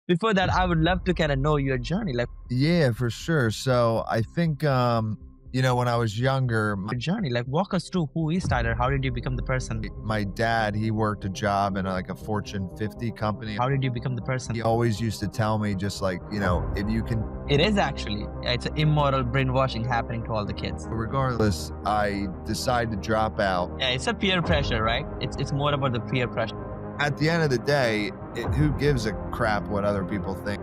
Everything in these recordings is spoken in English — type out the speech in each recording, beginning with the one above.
before that, I would love to kind of know your journey, Yeah, for sure. So I think, when I was younger, walk us through who is Tyler. How did you become the person? my dad, he worked a job in like a Fortune 50 company. How did you become the person? He always used to tell me just like, if you can, It is actually, it's an immoral brainwashing happening to all the kids. regardless, I decided to drop out. Yeah, it's a peer pressure, right? It's more about the peer pressure. At the end of the day, who gives a crap what other people think?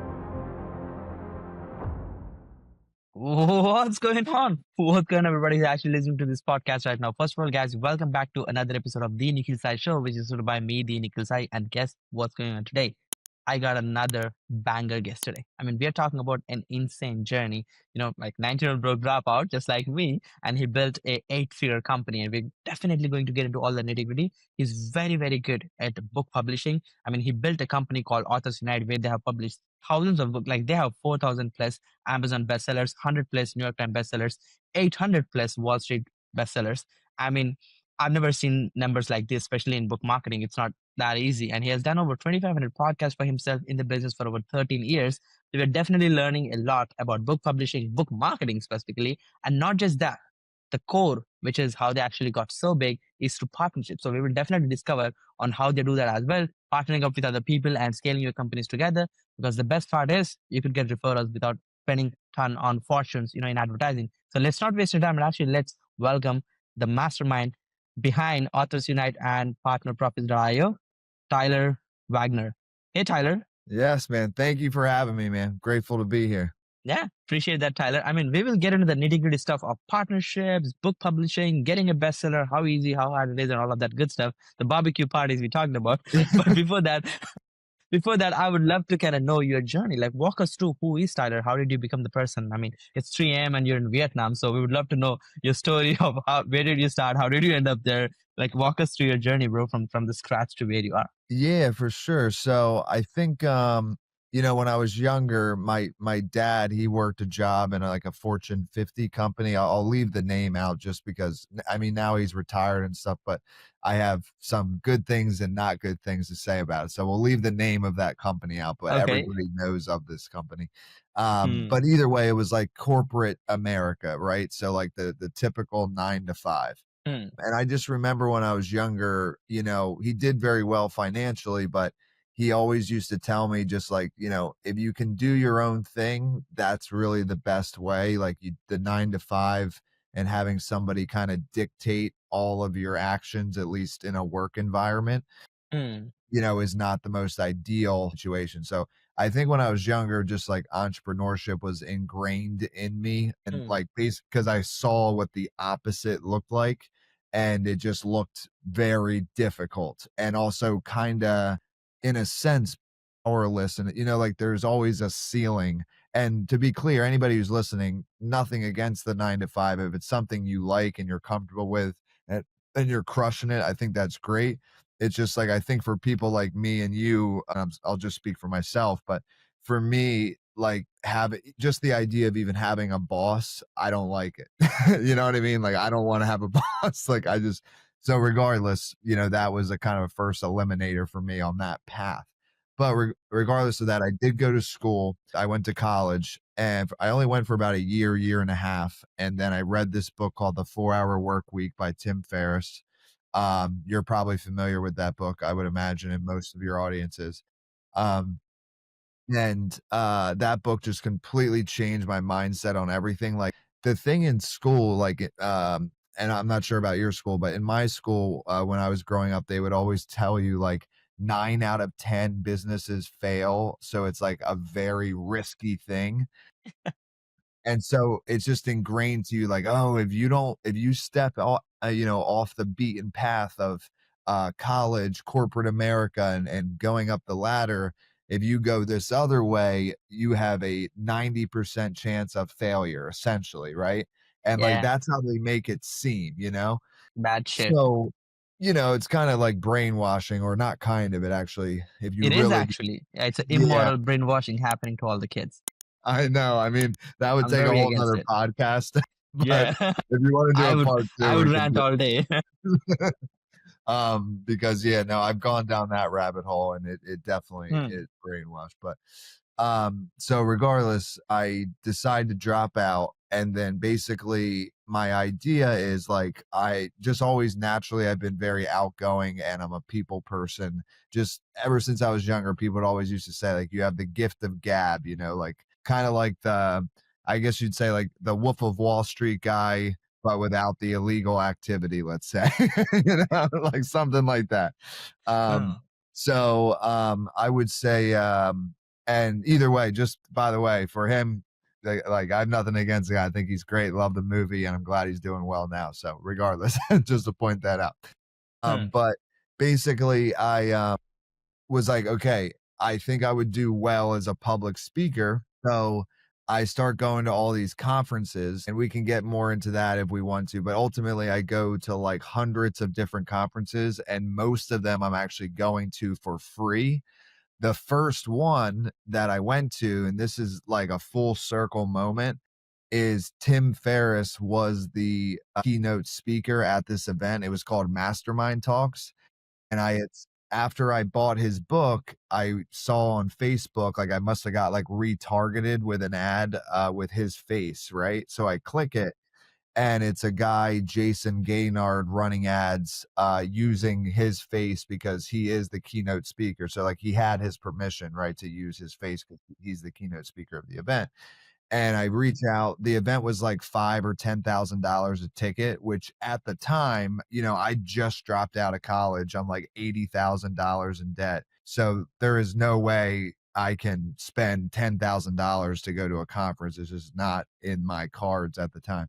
What's going on? What's going on, everybody who's actually listening to this podcast right now? First of all, guys, welcome back to another episode of the Nikhil Sai Show, which is sort of by me, the Nikhil Sai. And guess what's going on today? I got another banger guest today. I mean, we are talking about an insane journey. Like 19-year-old broke dropout, just like me, and he built a 8-figure company. And we're definitely going to get into all the nitty-gritty. He's very, very good at book publishing. I mean, he built a company called Authors Unite where they have published thousands of books. Like they have 4,000 plus Amazon bestsellers, 100 plus New York Times bestsellers, 800 plus Wall Street bestsellers. I mean, I've never seen numbers like this, especially in book marketing. It's not that easy. And he has done over 2,500 podcasts for himself in the business for over 13 years. So we're definitely learning a lot about book publishing, book marketing specifically. And not just that, the core, which is how they actually got so big, is through partnerships. So we will definitely discover on how they do that as well, partnering up with other people and scaling your companies together. Because the best part is you could get referrals without spending ton on fortunes, in advertising. So let's not waste your time and actually let's welcome the mastermind behind Authors Unite and PartnerProfits.io, Tyler Wagner. Hey, Tyler. Yes, man. Thank you for having me, man. Grateful to be here. Yeah, appreciate that, Tyler. I mean, we will get into the nitty gritty stuff of partnerships, book publishing, getting a bestseller, how easy, how hard it is, and all of that good stuff. The barbecue parties we talked about. But before that, I would love to kind of know your journey. Like, walk us through who is Tyler. How did you become the person? I mean, it's 3 a.m. and you're in Vietnam, so we would love to know your story of where did you start, how did you end up there? Like, walk us through your journey, bro, from the scratch to where you are. Yeah, for sure. So I think, when I was younger, my dad, he worked a job in like a Fortune 50 company. I'll leave the name out just because I mean now he's retired and stuff, but I have some good things and not good things to say about it. So we'll leave the name of that company out, but Okay. everybody knows of this company. Hmm. But either way, it was like corporate America, right? So like the typical 9 to 5. Hmm. And I just remember when I was younger, he did very well financially, but he always used to tell me just like, if you can do your own thing, that's really the best way. Like the 9 to 5 and having somebody kind of dictate all of your actions, at least in a work environment, Hmm. is not the most ideal situation. So I think when I was younger, just like entrepreneurship was ingrained in me and Hmm. like because I saw what the opposite looked like and it just looked very difficult and also kind of in a sense powerless. And like there's always a ceiling. And to be clear, anybody who's listening, nothing against the 9 to 5. If it's something you like and you're comfortable with and you're crushing it, I think that's great. It's just like I think for people like me and you, I'll just speak for myself, but for me, like just the idea of even having a boss, I don't like it. You know what I mean? Like I don't want to have a boss. Like so regardless, that was a kind of a first eliminator for me on that path. But regardless of that, I did go to school. I went to college and I only went for about a year and a half. And then I read this book called The 4 Hour Work Week by Tim Ferriss. You're probably familiar with that book, I would imagine, and most of your audiences. Um, and that book just completely changed my mindset on everything. Like the thing in school, and I'm not sure about your school, but in my school, when I was growing up, they would always tell you like 9 out of 10 businesses fail. So it's like a very risky thing. And so it's just ingrained to you like, oh, if you step off, off the beaten path of college, corporate America and going up the ladder, if you go this other way, you have a 90% chance of failure, essentially, right? And like Yeah, that's how they make it seem. bad shit. So, it's kind of like brainwashing, or not kind of it actually, if you It is really actually. Yeah, it's an yeah, immoral brainwashing happening to all the kids. I know. I mean, that would I'm take a very whole against nother it. podcast, but Yeah, if you wanna do I a would part I 2, would we can rant do all day. Because yeah, no, I've gone down that rabbit hole and it definitely Hmm. is brainwashed. But so regardless, I decide to drop out. And then basically my idea is like I just always naturally I've been very outgoing and I'm a people person. Just ever since I was younger, people would always used to say, like, you have the gift of gab, like kind of like the I guess you'd say like the Wolf of Wall Street guy, but without the illegal activity, let's say, like something like that. Um, Hmm. I would say, and either way, just by the way, for him, like I have nothing against the guy. I think he's great. Love the movie, and I'm glad he's doing well now. So regardless, just to point that out. Hmm. But basically, I was like, okay, I think I would do well as a public speaker. So I start going to all these conferences, and we can get more into that if we want to. But ultimately, I go to like hundreds of different conferences, and most of them I'm actually going to for free. The first one that I went to, and this is like a full circle moment, is Tim Ferriss was the keynote speaker at this event. It was called Mastermind Talks, and I had after I bought his book, I saw on Facebook, like I must have got like retargeted with an ad with his face, right? So I click it and it's a guy, Jason Gaynard, running ads using his face because he is the keynote speaker. So like he had his permission, right, to use his face because he's the keynote speaker of the event. And I reach out. The event was like five or $10,000 a ticket, which at the time, I just dropped out of college. I'm like $80,000 in debt. So there is no way I can spend $10,000 to go to a conference. It's just not in my cards at the time.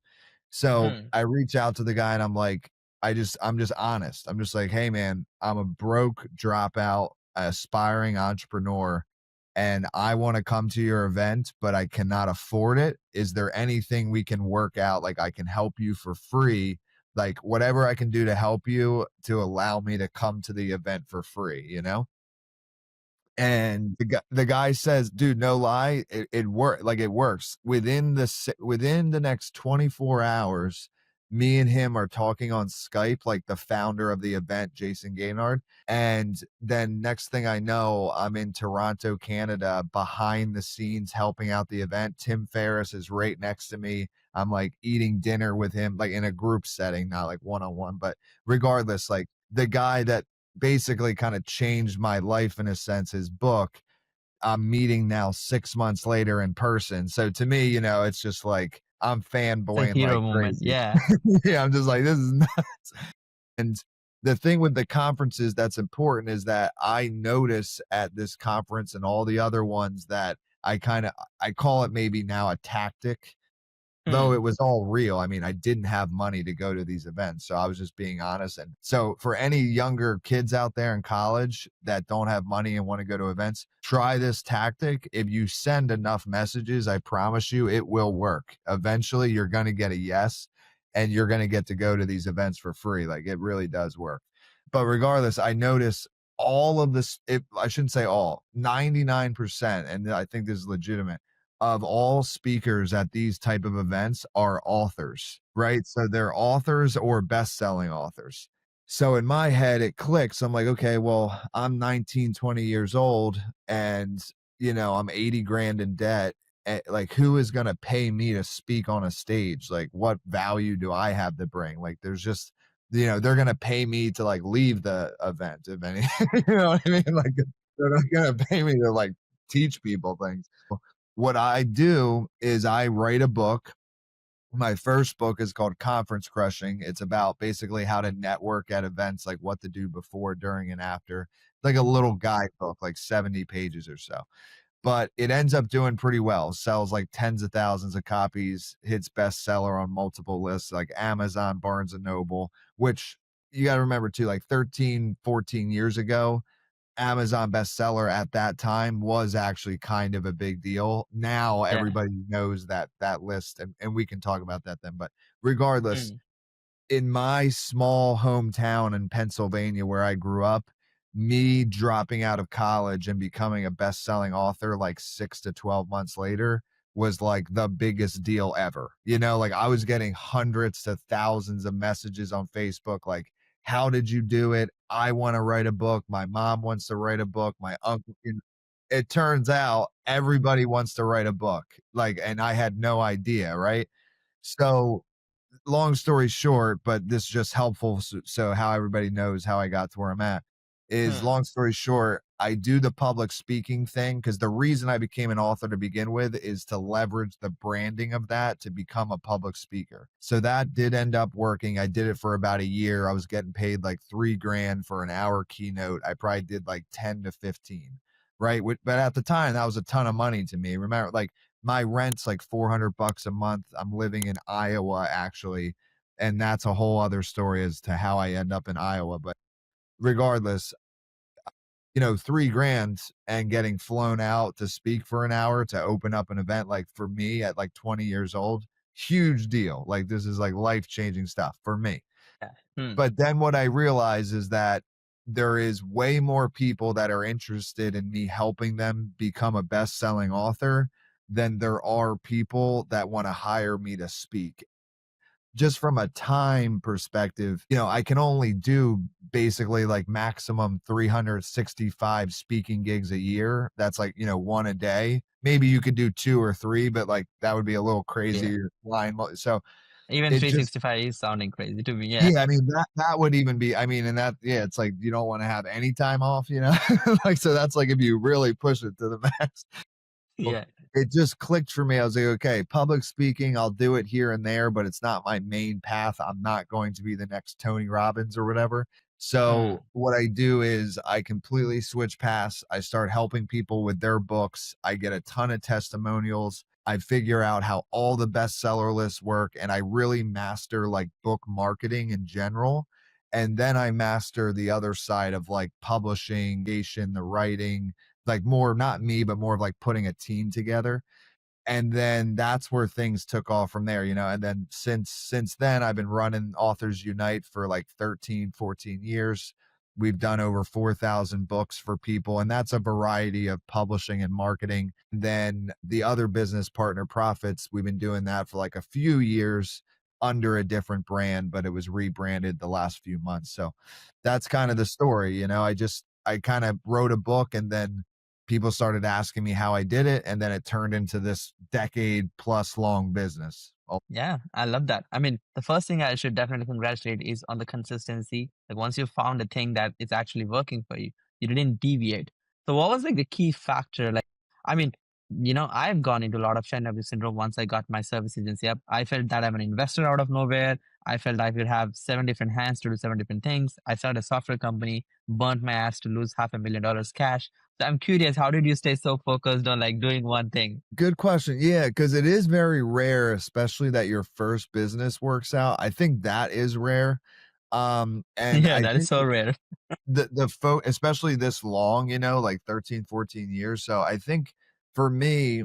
So Hmm. I reach out to the guy and I'm like, I'm just honest. I'm just like, hey man, I'm a broke dropout, aspiring entrepreneur and I want to come to your event, but I cannot afford it. Is there anything we can work out? Like I can help you for free, like whatever I can do to help you to allow me to come to the event for free? And the guy says, "Dude, no lie, it work like it works. Within the next 24 hours, me and him are talking on Skype, like the founder of the event, Jason Gaynard. And then next thing I know, I'm in Toronto, Canada, behind the scenes helping out the event. Tim Ferriss is right next to me. I'm like eating dinner with him, like in a group setting, not like one-on-one, but regardless, like the guy that basically kind of changed my life in a sense, his book, I'm meeting now 6 months later in person. So to me, it's just like I'm It's a fanboying hero like moment. crazy. Yeah. Yeah, I'm just like, this is nuts. And the thing with the conferences that's important is that I notice at this conference and all the other ones that I call it maybe now a tactic. Though Hmm. it was all real. I mean, I didn't have money to go to these events, so I was just being honest. And so for any younger kids out there in college that don't have money and want to go to events, try this tactic. If you send enough messages, I promise you it will work. Eventually, you're going to get a yes, and you're going to get to go to these events for free. Like it really does work. But regardless, I notice all of this, I shouldn't say all, 99%, and I think this is legitimate, of all speakers at these type of events are authors, right? So they're authors or best-selling authors. So in my head, it clicks. I'm like, okay, well, I'm 19, 20 years old and, I'm 80 grand in debt. Like, who is going to pay me to speak on a stage? Like, what value do I have to bring? Like, there's just, they're going to pay me to like leave the event, if any, you know what I mean? Like, they're not going to pay me to like teach people things. What I do is I write a book. My first book is called Conference Crushing. It's about basically how to network at events, like what to do before, during, and after. Like a little guidebook, like 70 pages or so. But it ends up doing pretty well. Sells like tens of thousands of copies, hits bestseller on multiple lists like Amazon, Barnes and Noble, which you got to remember too, like 13, 14 years ago, Amazon bestseller at that time was actually kind of a big deal. Now Yeah. everybody knows that list, and we can talk about that then. But regardless, Hmm. in my small hometown in Pennsylvania where I grew up, me dropping out of college and becoming a best-selling author like 6 to 12 months later was like the biggest deal ever. Like I was getting hundreds to thousands of messages on Facebook like, How did you do it? I want to write a book. My mom wants to write a book. My uncle, it turns out everybody wants to write a book. Like, and I had no idea, right? So long story short, but this is just helpful so how everybody knows how I got to where I'm at, is Hmm. long story short, I do the public speaking thing because the reason I became an author to begin with is to leverage the branding of that to become a public speaker. So that did end up working. I did it for about a year. I was getting paid like 3 grand for an hour keynote. I probably did like 10 to 15, right? But at the time, that was a ton of money to me. Remember, like my rent's like 400 bucks a month. I'm living in Iowa actually, and that's a whole other story as to how I end up in Iowa, but regardless, 3 grand and getting flown out to speak for an hour to open up an event, like for me at like 20 years old, huge deal. Like this is like life-changing stuff for me. Yeah. Hmm. But then what I realize is that there is way more people that are interested in me helping them become a best-selling author than there are people that want to hire me to speak. Just from a time perspective, I can only do basically like maximum 365 speaking gigs a year. That's like, one a day. Maybe you could do two or three, but like that would be a little Yeah. crazy line. So Even it just 365 is sounding crazy to me. Yeah. yeah, I mean, that would even be I mean, and that yeah, it's like you don't wanna have any time off, you know? Like, so that's like if you really push it to the max. Well, Yeah. it just clicked for me. I was like, "Okay, public speaking, I'll do it here and there, but it's not my main path. I'm not going to be the next Tony Robbins or whatever." So, Hmm. what I do is I completely switch paths. I start helping people with their books. I get a ton of testimonials. I figure out how all the bestseller lists work, and I really master, like, book marketing in general, and then I master the other side of, like, publishing, the writing, like more not me, but more of like putting a team together. And then that's where things took off from there, and then since then I've been running Authors Unite for like 13, 14 years. We've done over 4,000 books for people, and that's a variety of publishing and marketing. Then the other business, Partner Profits, we've been doing that for like a few years under a different brand, but it was rebranded the last few months. So that's kind of the story. I kind of wrote a book, and then people started asking me how I did it, and then it turned into this decade plus long business. Oh, Yeah, I love that. I mean, the first thing I should definitely congratulate is on the consistency. Like once you found a thing that is actually working for you, you didn't deviate. So what was like the key factor? Like, I mean, I've gone into a lot of Chernobyl syndrome once I got my service agency up. I felt that I'm an investor out of nowhere. I felt I could have 7 different hands to do 7 different things. I started a software company, burnt my ass to lose $500,000 cash. So I'm curious, how did you stay so focused on like doing one thing? good question. Yeah, because it is very rare, especially that your first business works out. I think that is rare. And Yeah, I that is think so rare. especially this long, like 13, 14 years. So I think for me,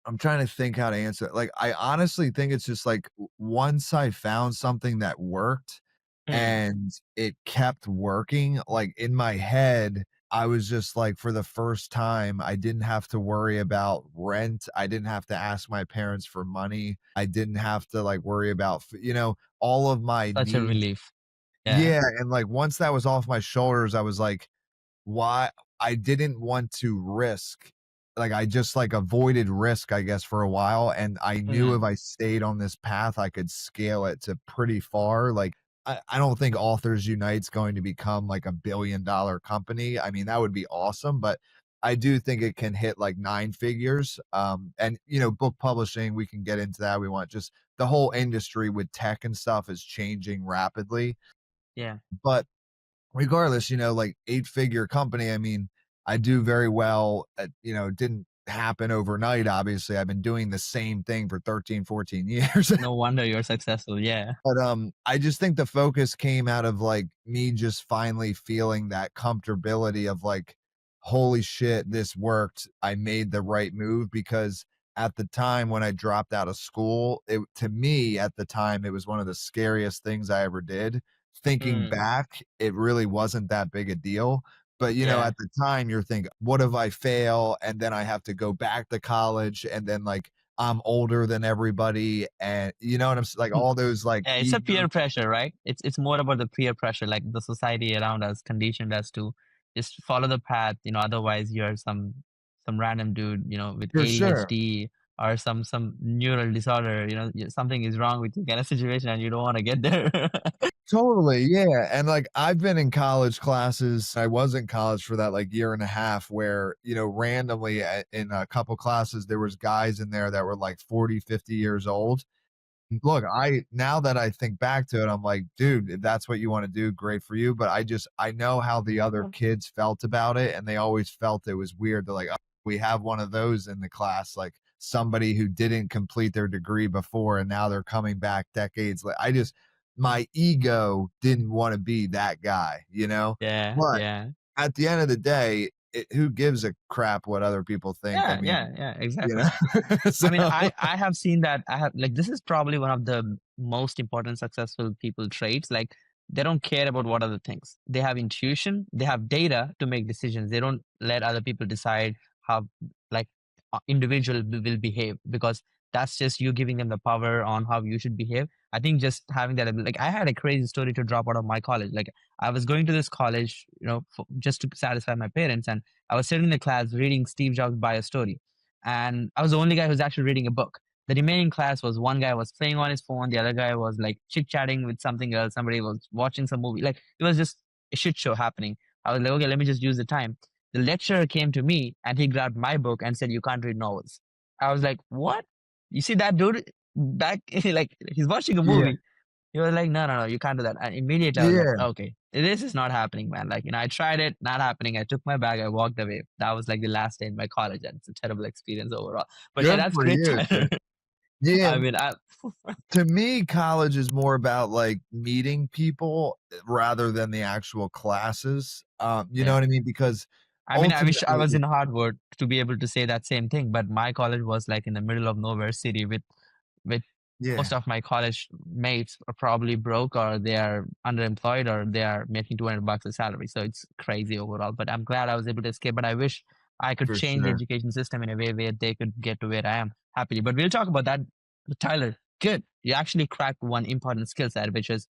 I'm trying to think how to answer it. Like, I honestly think it's just like once I found something that worked Hmm. and it kept working, like in my head, I was just like, for the first time, I didn't have to worry about rent. I didn't have to ask my parents for money. I didn't have to like worry about, all of my Such a needs. relief. Yeah. Yeah. And like once that was off my shoulders, I was like, why I didn't want to risk. Like, I just, like, avoided risk, I guess, for a while, and I knew if Mhm. I stayed on this path, I could scale it to pretty far. Like, I don't think Authors Unite's going to become, like, a billion-dollar company. I mean, that would be awesome, but I do think it can hit, like, 9 figures. And, book publishing, we can get into that. We want just the whole industry with tech and stuff is changing rapidly, Yeah. but regardless, like 8-figure company, I mean, I do very well at, it didn't happen overnight. Obviously, I've been doing the same thing for 13, 14 years. No wonder you're successful. Yeah. But, I just think the focus came out of, like, me just finally feeling that comfortability of, like, "Holy shit, this worked. I made the right move," because at the time when I dropped out of school, it to me, at the time, it was one of the scariest things I ever did. Thinking Mm. back, it really wasn't that big a deal, but, Yeah. at the time, you're thinking, "What if I fail, and then I have to go back to college, and then, like, I'm older than everybody, and you know what like all those like Yeah, it's a ego. peer pressure, right? It's more about the peer pressure, like the society around us conditioned us to just follow the path, otherwise you're some random dude, with For sure. ADHD or some neural disorder, something is wrong with you kind of situation and you don't want to get there. Totally, yeah, and, like, I've been in college classes I was in college for that, like, year and a half where, randomly, in a couple classes, there was guys in there that were, like, 40, 50 years old. Look, I now that I think back to it, I'm like, "Dude, if that's what you wanna do, great for you," but I know how the other kids felt about it, and they always felt it was weird. They're like, "Oh, we have one of those in the class," like, somebody who didn't complete their degree before, and now they're coming back decades my ego didn't wanna be that guy, you know? Yeah, But yeah. at the end of the day, who gives a crap what other people think? I Yeah, mean, yeah, yeah, you exactly. know? I mean, So I have seen that. I have like this is probably one of the most important successful people traits. Like they don't care about what other things. They have intuition. They have data to make decisions. They don't let other people decide how like individual will behave because that's just you giving them the power on how you should behave. I think just having that like I had a crazy story to drop out of my college. Like I was going to this college, just to satisfy my parents, and I was sitting in the class reading Steve Jobs' bio story and I was the only guy who's actually reading a book. The remaining class was one guy was playing on his phone, the other guy was like chit chatting with something else, somebody was watching some movie. Like it was just a shit show happening. I was like, okay, let me just use the time. The lecturer came to me and he grabbed my book and said, "You can't read novels." I was like, "What? You see that dude back like he's watching a yeah. movie." He was like, "No, no, no, you can't do that." And immediately I was like, Yeah. "Okay, this is not happening, man." Like, I tried it, not happening. I took my bag, I walked away. That was like the last day in my college, and it's a terrible experience overall. But yeah, Good that's for great, you, Tyler. dude. Yeah, I mean, I to me, college is more about, like, meeting people, rather than the actual classes, you know yeah. what I mean? Because I mean, I wish I was ultimately in Harvard to be able to say that same thing, but my college was like in the middle of nowhere city with most yeah, of my college mates are probably broke or they are underemployed or they are making 200 bucks a salary. So it's crazy overall, but I'm glad I was able to escape, but I wish I could for change the sure. education system in a way where they could get to where I am happily. But we'll talk about that. But Tyler, good. You actually cracked one important skill set, which is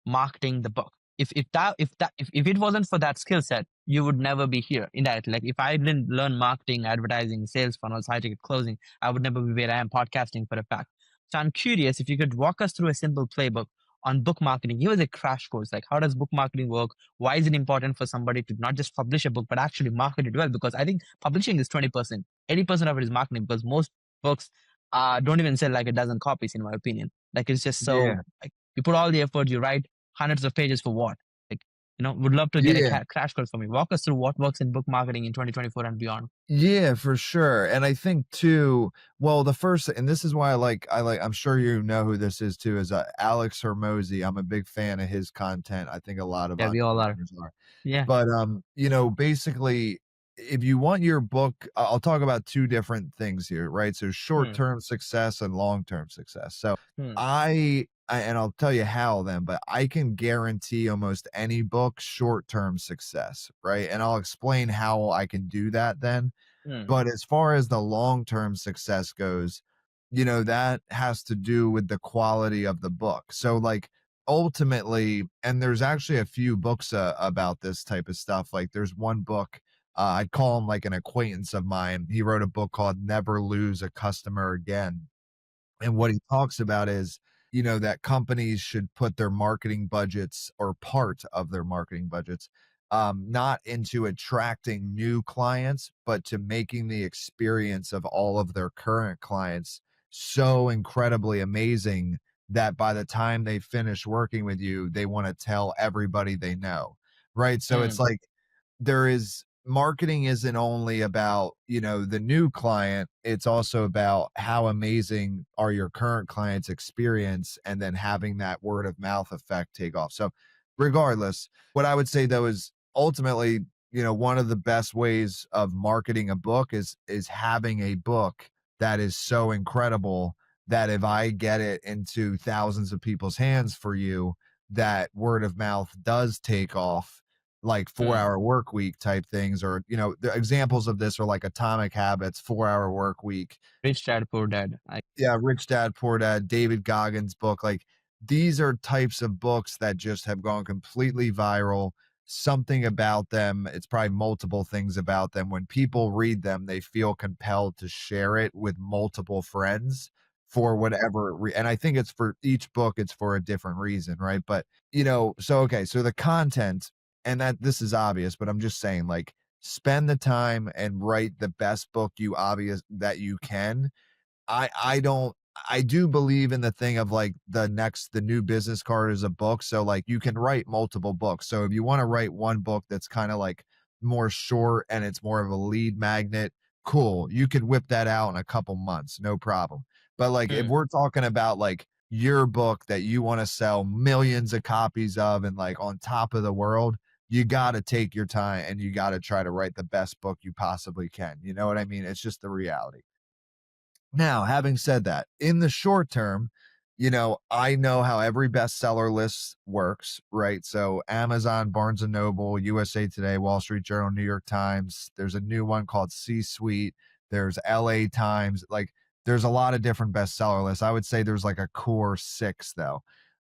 marketing the book. If it wasn't for that skill set, you would never be here. Indirectly, like if I didn't learn marketing, advertising, sales funnels, high ticket closing, I would never be where I am podcasting for a fact. So I'm curious if you could walk us through a simple playbook on book marketing. Give us a crash course. Like how does book marketing work? Why is it important for somebody to not just publish a book but actually market it well? Because I think publishing is 20%, 80% of it is marketing. Because most books don't even sell like a dozen copies, in my opinion. Like it's just so Yeah, like you put all the effort, you write hundreds of pages for what? Like, would love to get a yeah. crash course from you. Walk us through what works in book marketing in 2024 and beyond. Yeah, for sure, and I think too well, the first and this is why I'm sure you know who this is too, is, Alex Hormozy. I'm a big fan of his content. I think a lot of Yeah, we all are. entrepreneurs are. Yeah. But, basically, if you want your book I'll talk about 2 different things here, right? So Hmm. short-term success and long-term success. So Hmm. and I'll tell you how then, but I can guarantee almost any book short-term success, right? And I'll explain how I can do that then. Hmm. But as far as the long-term success goes, that has to do with the quality of the book. So, like, ultimately and there's actually a few books, about this type of stuff. Like, there's one book, I'd call him like an acquaintance of mine. He wrote a book called Never Lose a Customer Again. And what he talks about is, that companies should put their marketing budgets or part of their marketing budgets, not into attracting new clients, but to making the experience of all of their current clients so incredibly amazing that by the time they finish working with you, they want to tell everybody they know. Right. So it's Hmm. like, there is marketing isn't only about, the new client, it's also about how amazing are your current clients experience and then having that word of mouth effect take off. So regardless, what I would say though is ultimately, one of the best ways of marketing a book is having a book that is so incredible that if I get it into thousands of people's hands for you, that word of mouth does take off like Hmm. 4-hour work week type things, or, the examples of this are like Atomic Habits, 4-hour work week. Rich Dad Poor Dad. Yeah, Rich Dad, Poor Dad, David Goggins' book, like, these are types of books that just have gone completely viral. Something about them, it's probably multiple things about them. When people read them, they feel compelled to share it with multiple friends for whatever and I think it's for each book, it's for a different reason, right? But, so okay, so the content, and that this is obvious, but I'm just saying, like, spend the time and write the best book you obvious that you can. I don't I do believe in the thing of, like, the new business card is a book, so, like, you can write multiple books. So if you wanna write one book that's kinda, like, more short and it's more of a lead magnet, cool. You could whip that out in a couple months, no problem. But, like, if Hmm. we're talking about, like, your book that you wanna sell millions of copies of and, like, on top of the world, you gotta take your time and you gotta try to write the best book you possibly can, you know what I mean? It's just the reality. Now, having said that, in the short term, I know how every bestseller list works, right? So Amazon, Barnes and Noble, USA Today, Wall Street Journal, New York Times. There's a new one called C Suite. There's LA Times. Like, there's a lot of different bestseller lists. I would say there's like a core six though.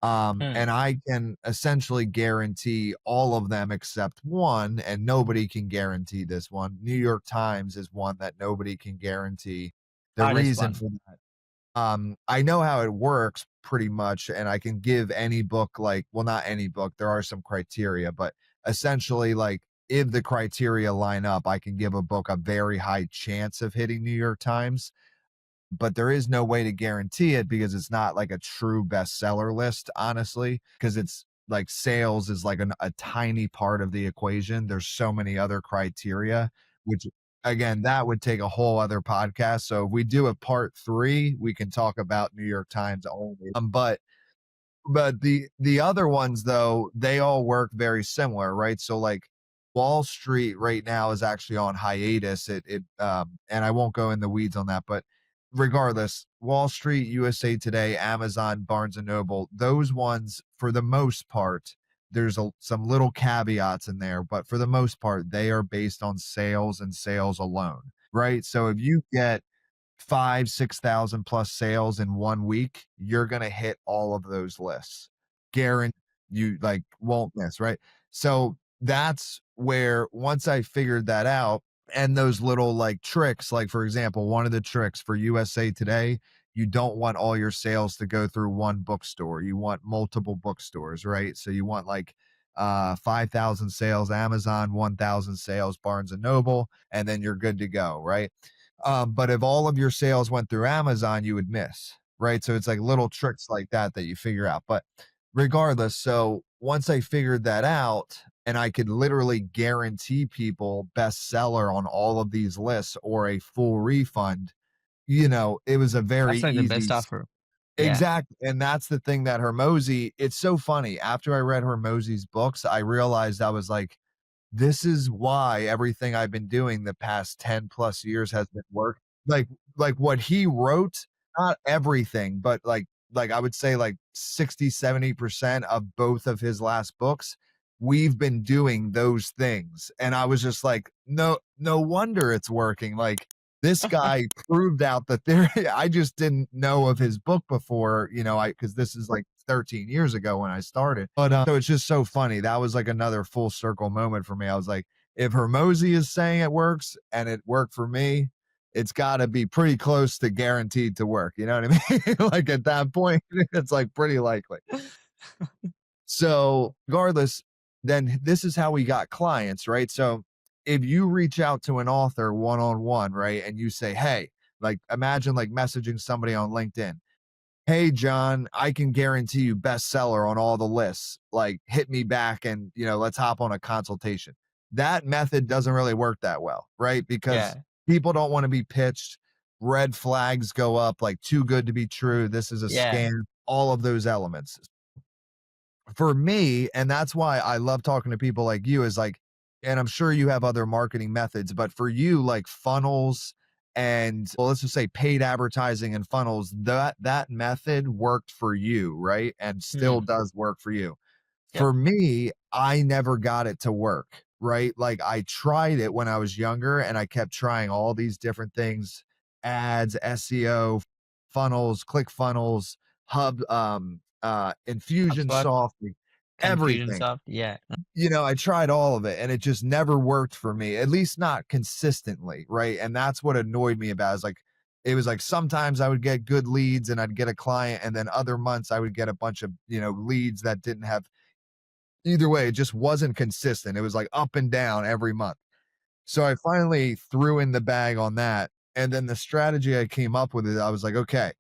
Hmm. And I can essentially guarantee all of them except one, and nobody can guarantee this one. New York Times is one that nobody can guarantee. The Hardest reason one. for that, I know how it works pretty much, and I can give any book, like, well, not any book, there are some criteria, but essentially, like, if the criteria line up, I can give a book a very high chance of hitting New York Times, but there is no way to guarantee it because it's not like a true bestseller list, honestly, because it's like sales is like a tiny part of the equation. There's so many other criteria, which again, that would take a whole other podcast. So if we do a part three, we can talk about New York Times only. But the other ones though, they all work very similar, right? So, like, Wall Street right now is actually on hiatus. And I won't go in the weeds on that, but regardless, Wall Street, USA Today, Amazon, Barnes and Noble, those ones for the most part, there's some little caveats in there, but for the most part, they are based on sales and sales alone, right? So if you get 5, 6,000 plus sales in 1 week, you're gonna hit all of those lists. Guaran you, like, won't miss, right? So, that's where once I figured that out and those little, like, tricks, like, for example, one of the tricks for USA Today, you don't want all your sales to go through one bookstore, you want multiple bookstores, right? So, you want, like, 5,000 sales Amazon, 1,000 sales Barnes& and Noble, and then you're good to go, right? But if all of your sales went through Amazon, you would miss, right? So it's like little tricks like that that you figure out. But regardless, so once I figured that out and I could literally guarantee people bestseller on all of these lists or a full refund, it was a very That's like the easy best offer. Yeah. exact. And that's the thing that Hormozy, it's so funny. After I read Hormozy's books, I realized I was like, this is why everything I've been doing the past 10 plus years has been work like what he wrote, not everything, but I would say like 60, 70% of both of his last books, we've been doing those things. And I was just like, no wonder it's working. Like, this guy proved out the theory. I just didn't know of his book before, because this is like 13 years ago when I started. But so it's just so funny. That was like another full circle moment for me. I was like, if Hermosi is saying it works and it worked for me, it's got to be pretty close to guaranteed to work. You know what I mean? Like, at that point, it's like pretty likely. So, regardless, then this is how we got clients, right? So, if you reach out to an author one on one, right, and you say, hey, like, imagine like messaging somebody on LinkedIn. Hey, John, I can guarantee you bestseller on all the lists. Like, hit me back and, let's hop on a consultation. That method doesn't really work that well, right? Because Yeah. people don't want to be pitched. Red flags go up, like, too good to be true. This is a Yeah. scam, all of those elements for me, and that's why I love talking to people like you, is like, and I'm sure you have other marketing methods, but for you, like funnels and, well, let's just say paid advertising and funnels, that method worked for you, right? And still Hmm. does work for you. Yep. For me, I never got it to work, right? Like I tried it when I was younger and I kept trying all these different things, ads, SEO, funnels, click funnels, hub, HubSpot, Infusionsoft, like, everything. Infusionsoft. Yeah. I tried all of it and it just never worked for me, at least not consistently, right? And that's what annoyed me about it, is like it was like sometimes I would get good leads and I'd get a client, and then other months I would get a bunch of, leads that didn't have. Either way, it just wasn't consistent. It was like up and down every month. So I finally threw in the bag on that. And then the strategy I came up with is I was like, okay,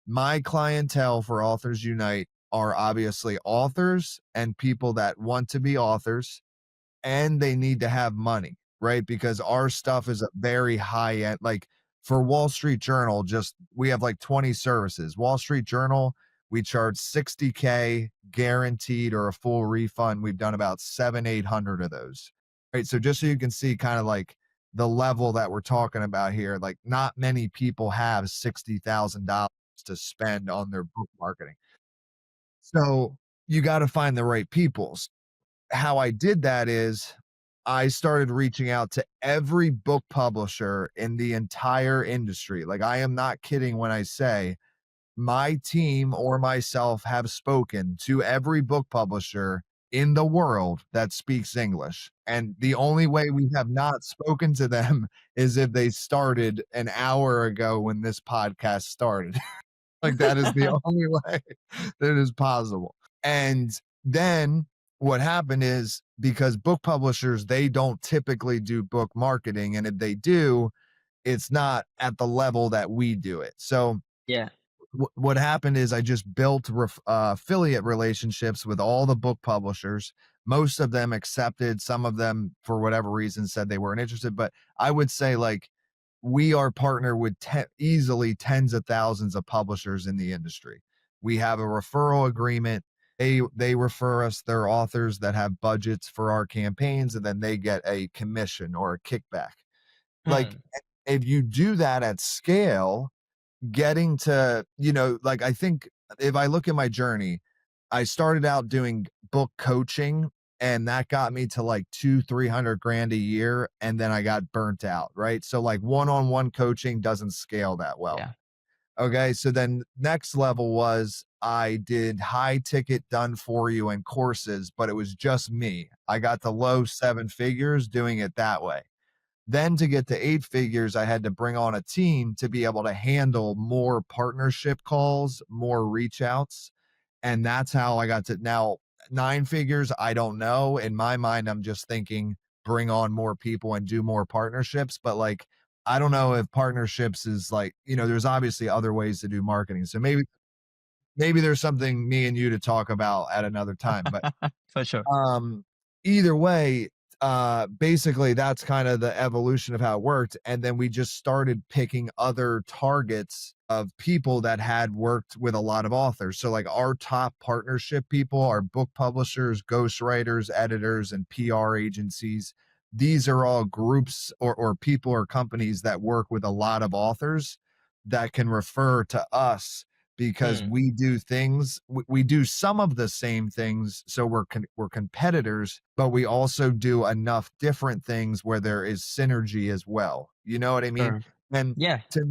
my clientele for Authors Unite are obviously authors and people that want to be authors, and they need to have money, right? Because our stuff is a very high end. Like for Wall Street Journal, just we have like 20 services. Wall Street Journal, we charge 60K guaranteed or a full refund. We've done about 800 of those. Right. So just so you can see kind of like the level that we're talking about here, like not many people have $60,000 to spend on their book marketing. So you got to find the right people. How I did that is I started reaching out to every book publisher in the entire industry. Like, I am not kidding when I say my team or myself have spoken to every book publisher in the world that speaks English. And the only way we have not spoken to them is if they started an hour ago when this podcast started. Like, that is the only way that is possible. And then what happened is, because book publishers, they don't typically do book marketing, and if they do, it's not at the level that we do it. So Yeah. what happened is I just built affiliate relationships with all the book publishers. Most of them accepted, some of them for whatever reason said they weren't interested, but I would say like we are partnered with easily tens of thousands of publishers in the industry. We have a referral agreement. They refer us their authors that have budgets for our campaigns, and then they get a commission or a kickback. Like, Hmm. if you do that at scale, getting to, like, I think if I look at my journey, I started out doing book coaching, and that got me to like 300 grand a year, and then I got burnt out, right? So like one-on-one coaching doesn't scale that well. Yeah. Okay, so then next level was I did high ticket done for you and courses, but it was just me. I got to low seven figures doing it that way. Then to get to eight figures, I had to bring on a team to be able to handle more partnership calls, more reach outs. And that's how I got to now nine figures. I don't know. In my mind, I'm just thinking bring on more people and do more partnerships. But like, I don't know if partnerships is like, there's obviously other ways to do marketing. So maybe there's something me and you to talk about at another time. But For sure. um, either way, basically that's kind of the evolution of how it worked. And then we just started picking other targets of people that had worked with a lot of authors. So like our top partnership people are book publishers, ghostwriters, editors, and PR agencies. These are all groups or people or companies that work with a lot of authors that can refer to us because Hmm. we do things we do some of the same things, so we're competitors, but we also do enough different things where there is synergy as well, you know what I mean? Sure. And Yeah. to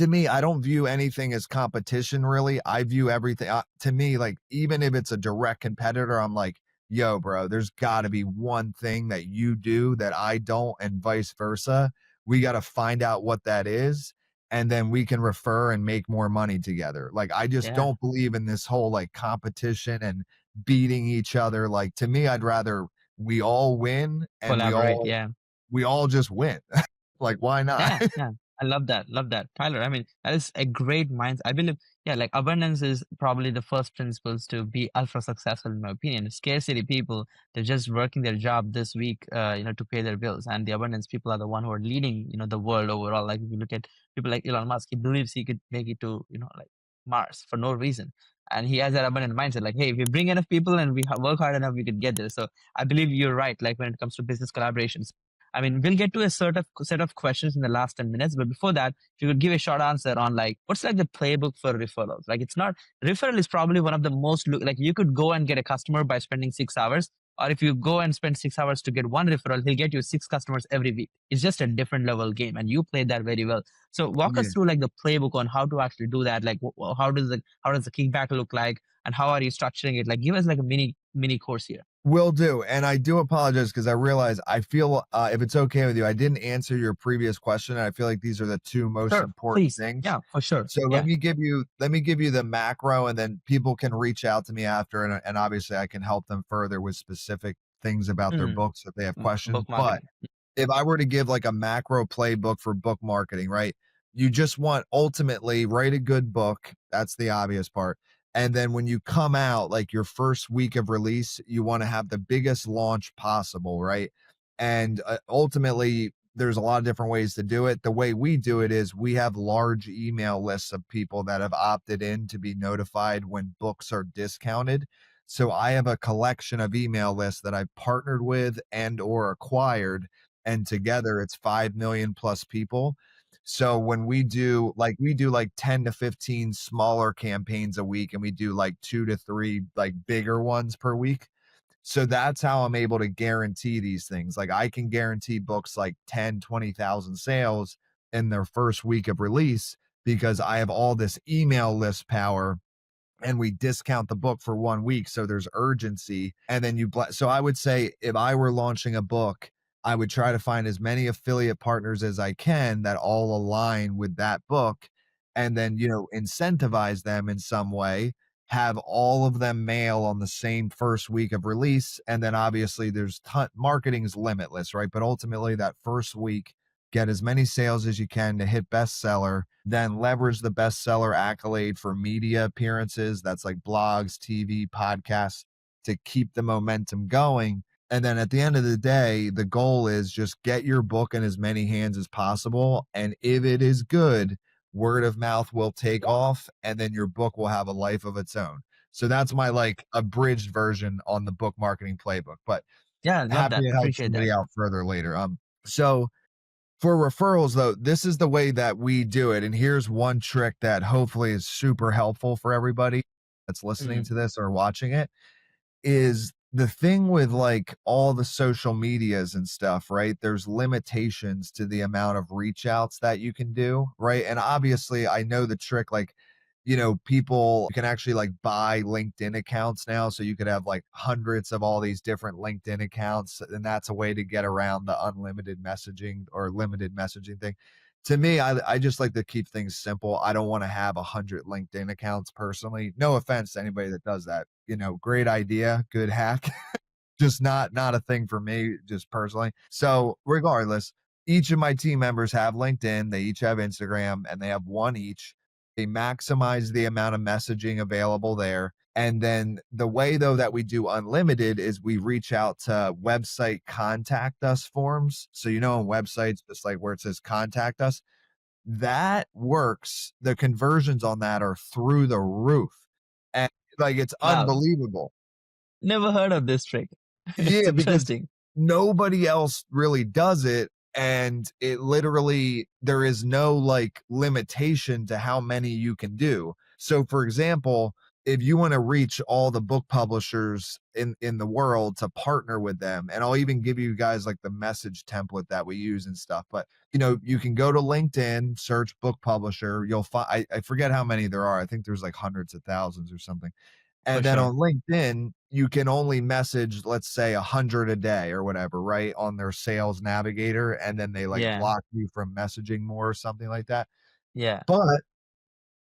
me, I don't view anything as competition really. I view everything, to me, like even if it's a direct competitor, I'm like, yo, bro, there's got to be one thing that you do that I don't, and vice versa. We got to find out what that is. And then we can refer and make more money together. Like, I just Yeah. don't believe in this whole like competition and beating each other. Like, to me, I'd rather we all win and we Collaborate. all, Yeah. we all just win. Like, why not? Yeah, yeah. I love that. Love that. Tyler, I mean, that is a great mindset. I believe, yeah, like abundance is probably the first principles to be ultra successful, in my opinion. Scarcity people, they're just working their job this week, to pay their bills. And the abundance people are the one who are leading, the world overall. Like if you look at people like Elon Musk, he believes he could make it to, like Mars for no reason. And he has that abundant mindset, like, hey, if we bring enough people and we work hard enough, we could get there. So I believe you're right. Like when it comes to business collaborations, I mean, we'll get to a set of questions in the last 10 minutes, but before that, if you could give a short answer on like what's like the playbook for referrals. Like it's not referral is probably one of the most like you could go and get a customer by spending 6 hours, or if you go and spend 6 hours to get one referral, he'll get you six customers every week. It's just a different level game, and you played that very well. So walk us Yeah. through like the playbook on how to actually do that. Like how does the kickback look like, and how are you structuring it? Like give us like a mini course here. Will do, and I do apologize because I realize I feel, if it's okay with you, I didn't answer your previous question, and I feel like these are the 2 most Sure, important please. things. Yeah, for sure. So Yeah. let me give you the macro, and then people can reach out to me after, and obviously I can help them further with specific things about their Mhm. books if they have questions. Book But marketing. if I were to give like a macro playbook for book marketing, right? You just want ultimately write a good book. That's the obvious part. And then when you come out, like your first week of release, you want to have the biggest launch possible, right? And ultimately, there's a lot of different ways to do it. The way we do it is we have large email lists of people that have opted in to be notified when books are discounted. So I have a collection of email lists that I've partnered with and or acquired, and together it's 5 million plus people. So when we do like 10 to 15 smaller campaigns a week, and we do like 2 to 3 like bigger ones per week. So that's how I'm able to guarantee these things. Like I can guarantee books like 10, 20,000 sales in their first week of release because I have all this email list power, and we discount the book for 1 week. So there's urgency. And then so I would say if I were launching a book, I would try to find as many affiliate partners as I can that all align with that book. And then, incentivize them in some way, have all of them mail on the same first week of release. And then obviously marketing is limitless, right? But ultimately that first week, get as many sales as you can to hit bestseller, then leverage the bestseller accolade for media appearances. That's like blogs, TV, podcasts, to keep the momentum going. And then at the end of the day, the goal is just get your book in as many hands as possible. And if it is good, word of mouth will take off, and then your book will have a life of its own. So that's my like abridged version on the book marketing playbook, but Yeah, love happy that. to help Appreciate that. somebody out further later. So for referrals, though, this is the way that we do it. And here's one trick that hopefully is super helpful for everybody that's listening Mhm. to this or watching it, is the thing with like all the social medias and stuff, right? There's limitations to the amount of reach outs that you can do, right? And obviously, I know the trick, like, people can actually like buy LinkedIn accounts now. So you could have like hundreds of all these different LinkedIn accounts. And that's a way to get around the unlimited messaging or limited messaging thing. To me, I just like to keep things simple. I don't want to have 100 LinkedIn accounts personally. No offense to anybody that does that. Great idea, good hack. Just not a thing for me, just personally. So regardless, each of my team members have LinkedIn, they each have Instagram, and they have one each. They maximize the amount of messaging available there. And then the way though that we do unlimited is we reach out to website contact us forms. So on websites, just like where it says contact us, that works. The conversions on that are through the roof. And like it's Wow. unbelievable. Never heard of this trick. It's Yeah, because interesting. nobody else really does it, and it literally there is no, like, limitation to how many you can do. So, for example, if you wanna reach all the book publishers in the world to partner with them, and I'll even give you guys, like, the message template that we use and stuff, but, you can go to LinkedIn, search book publisher, you'll find I forget how many there are, I think there's, like, hundreds of thousands or something. For And then sure. on LinkedIn, you can only message, let's say 100 a day or whatever, right? On their sales navigator. And then they like Yeah. block you from messaging more or something like that. Yeah. But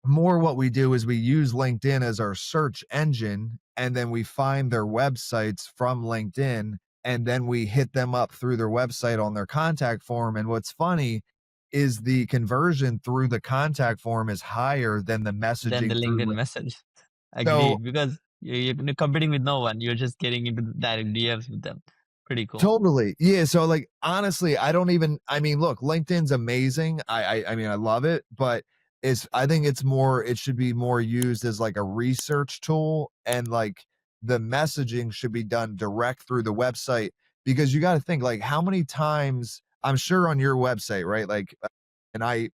more what we do is we use LinkedIn as our search engine, and then we find their websites from LinkedIn, and then we hit them up through their website on their contact form. And what's funny is the conversion through the contact form is higher than the Then the messaging through LinkedIn link. message. So Agreed. Because you're competing with no one. You're just getting into the direct DMs with them. Pretty cool. totally. Yeah, so, like, honestly, I mean, look, LinkedIn's amazing. I mean, I love it, but I think it should be more used as, like, a research tool, and, like, the messaging should be done direct through the website, because you got to think like how many times I'm sure on your website, right? Like, and I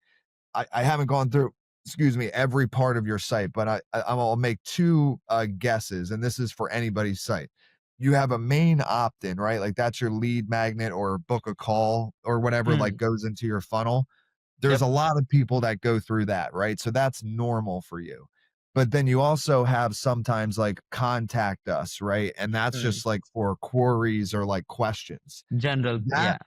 haven't gone through, excuse me, every part of your site, but I'll make two guesses, and this is for anybody's site. You have a main opt-in, right? Like that's your lead magnet or book a call or whatever like Mm, goes into your funnel. There's yep. a lot of people that go through that, right? So that's normal for you. But then you also have sometimes like contact us, right? And that's Mm. just like for queries or like questions. General, That yeah.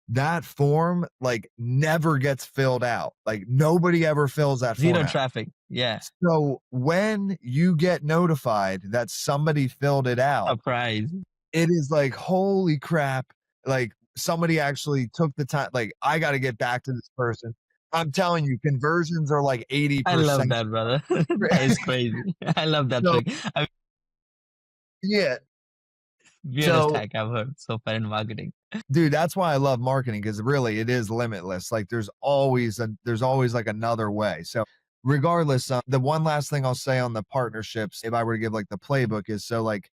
that form like never gets filled out. Like nobody ever fills that form Zero out. traffic. Yeah. So when you get notified that somebody filled it out, Surprise. it is like, holy crap. Like somebody actually took the time. Like, I got to get back to this person. I'm telling you, conversions are like I love 80%. that, brother. That is crazy. I love that So trick. I yeah. weirdest So hack I've heard so far in marketing. dude, that's why I love marketing because really it is limitless. Like there's always like another way. So regardless, the one last thing I'll say on the partnerships, if I were to give like the playbook is so like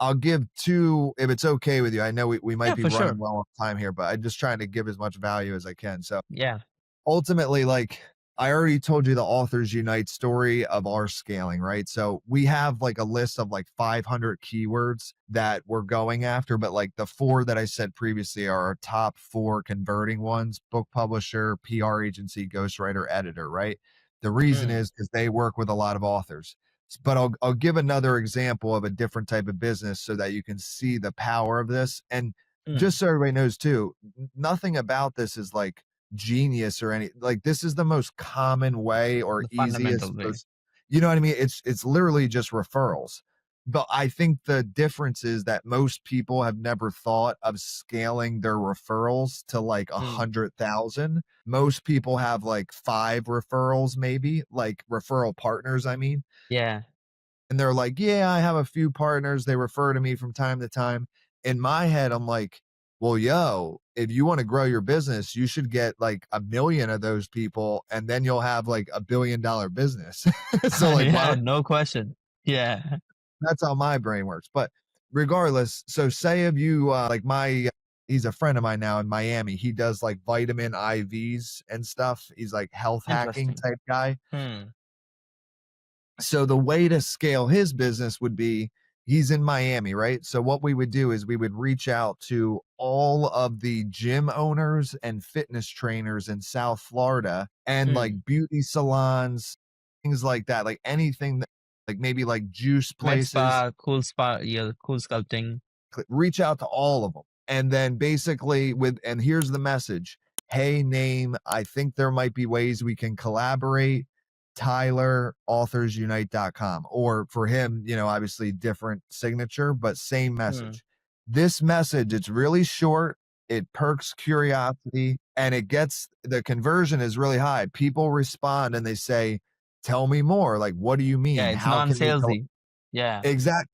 I'll give two, if it's okay with you. I know we might Yeah, be for running sure. well on time here, but I'm just trying to give as much value as I can. So Yeah. ultimately, like I already told you the Authors Unite story of our scaling, right? So we have like a list of like 500 keywords that we're going after, but like the four that I said previously are our top four converting ones: book publisher, PR agency, ghostwriter, editor, right? The reason Mm, is because they work with a lot of authors. But I'll give another example of a different type of business so that you can see the power of this. And mm. just so everybody knows too, nothing about this is like genius or any like this is the most common way or The fundamental easiest way. most, you know what I mean? It's literally just referrals. But I think the difference is that most people have never thought of scaling their referrals to like a Mm. 100,000. Most people have like five referrals, maybe like referral partners, I mean, Yeah. and they're like, "Yeah, I have a few partners. They refer to me from time to time." In my head, I'm like, "Well, yo, if you want to grow your business, you should get like a million of those people, and then you'll have like $1 billion business." So, like, why Yeah, don't no question. Yeah. that's how my brain works. But regardless, so say if you like he's a friend of mine now in Miami. He does like vitamin IVs and stuff. He's like health hacking Interesting. type guy. Hmm. So the way to scale his business would be he's in Miami, right? So what we would do is we would reach out to all of the gym owners and fitness trainers in South Florida and Mm. like beauty salons, things like that, like anything that, like maybe like juice Med places, spa, yeah, cool sculpting. reach out to all of them. And then basically and here's the message. Hey, name, I think there might be ways we can collaborate. Tyler, authorsunite.com. Or for him, obviously different signature, but same Hmm. message. This message, it's really short. It perks curiosity and it gets the conversion is really high. People respond and they say, tell me more. Like, what do you Yeah, mean? it's How can we non-salesy. Yeah.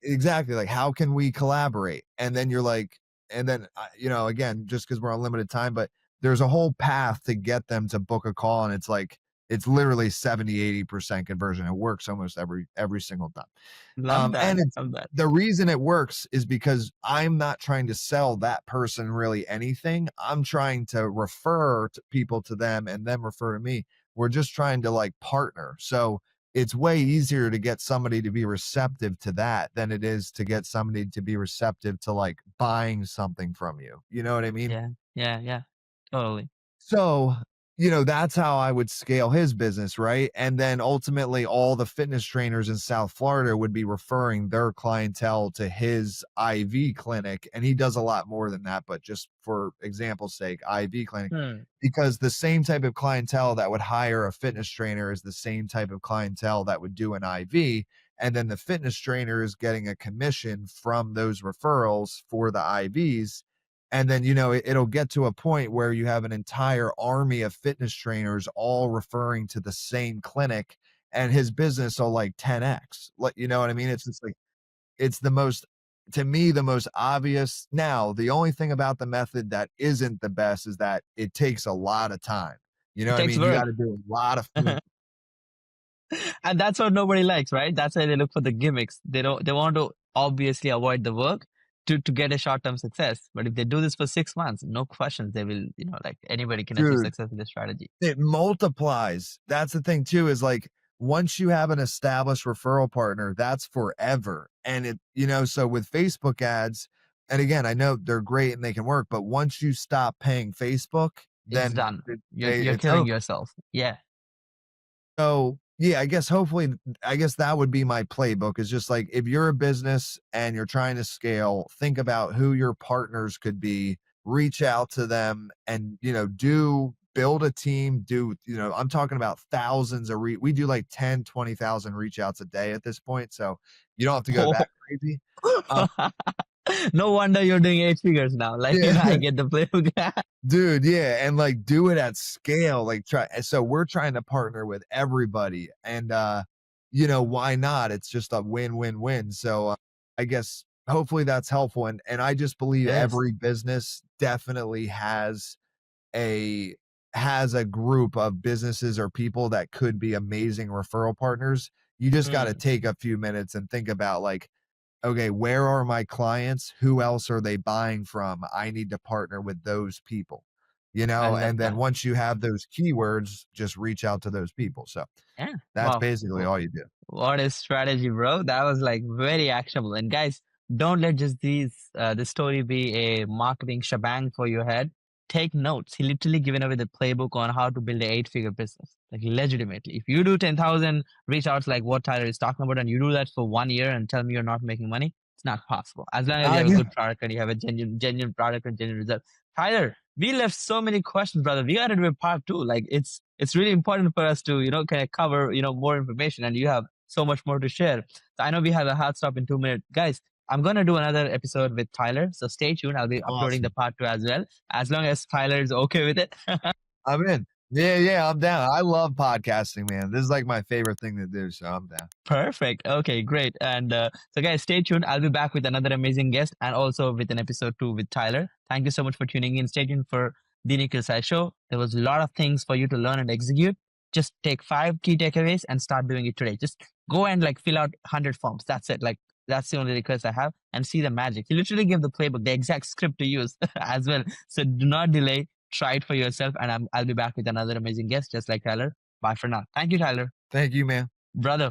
Exactly, like, how can we collaborate? And then you're like and then, again, just because 'cause we're on limited time, but there's a whole path to get them to book a call, and it's like it's literally 70-80% conversion. It works almost every single time. Love that. And it's Love that. the reason it works is because I'm not trying to sell that person really anything. I'm trying to refer to people to them and them refer to me. We're just trying to like partner. So it's way easier to get somebody to be receptive to that than it is to get somebody to be receptive to like buying something from you. You know what I mean? Yeah. Yeah, yeah. Totally. So, that's how I would scale his business, right? And then ultimately, all the fitness trainers in South Florida would be referring their clientele to his IV clinic. And he does a lot more than that, but just for example's sake, IV clinic, Hmm. because the same type of clientele that would hire a fitness trainer is the same type of clientele that would do an IV. And then the fitness trainer is getting a commission from those referrals for the IVs, and then, it'll get to a point where you have an entire army of fitness trainers all referring to the same clinic and his business will like 10x. Like, you know what I mean? It's just like, it's the most, to me, the most obvious. Now, the only thing about the method that isn't the best is that it takes a lot of time. You know It what I takes mean? You got work. to do a lot of things. And that's what nobody likes, right? That's why they look for the gimmicks. They want to obviously avoid the work to get a short-term success. But if they do this for 6 months, no questions, they will, like anybody can achieve Dude, success with this strategy. it multiplies. That's the thing too, is like once you have an established referral partner, that's forever. And so with Facebook ads, and again, I know they're great and they can work, but once you stop paying Facebook, It's then done. You're it's killing over. yourself. Yeah. So, yeah, I guess that would be my playbook is just like if you're a business and you're trying to scale, think about who your partners could be, reach out to them and, do build a team, I'm talking about thousands of we do like 10, 20,000 reach outs a day at this point. So you don't have to go that crazy. Uh, No wonder you're doing 8 figures now. Like, I yeah. get the playbook. Dude, yeah, and, like, do it at scale, like, so we're trying to partner with everybody, and, why not? It's just a win-win-win, so, I guess hopefully that's helpful, and I just believe Yes. every business definitely a has a group of businesses or people that could be amazing referral partners. You just gotta Mm, take a few minutes and think about, like, okay, where are my clients? Who else are they buying from? I need to partner with those people, I and love then that. once you have those keywords, just reach out to those people. So Yeah. that's Wow. basically all you do. What a strategy, bro. That was like very actionable. And guys, don't let just this story be a marketing shebang for your head. Take notes. He literally given away the playbook on how to build an 8 figure business. Like legitimately. If you do 10,000 reach outs like what Tyler is talking about, and you do that for 1 year and tell me you're not making money, it's not possible. As long as you have a Yeah. good product and you have a genuine product and genuine result. Tyler, we left so many questions, brother. We gotta do a part two. Like it's really important for us to, kind of cover, more information, and you have so much more to share. So I know we have a hard stop in 2 minutes. Guys, I'm going to do another episode with Tyler. So stay tuned. I'll be uploading the Awesome. part two as well, as long as Tyler is okay with it. I'm in. Yeah, yeah, I'm down. I love podcasting, man. This is like my favorite thing to do, so I'm down. Perfect. Okay, great. And so, guys, stay tuned. I'll be back with another amazing guest and also with an episode two with Tyler. Thank you so much for tuning in. Stay tuned for the Nikhil Sai Show. There was a lot of things for you to learn and execute. Just take 5 key takeaways and start doing it today. Just go and like fill out 100 forms. That's it. Like, that's the only request I have, and see the magic. He literally gave the playbook, the exact script to use as well. So do not delay. Try it for yourself. And I'll be back with another amazing guest, just like Tyler. Bye for now. Thank you, Tyler. Thank you, man. Brother.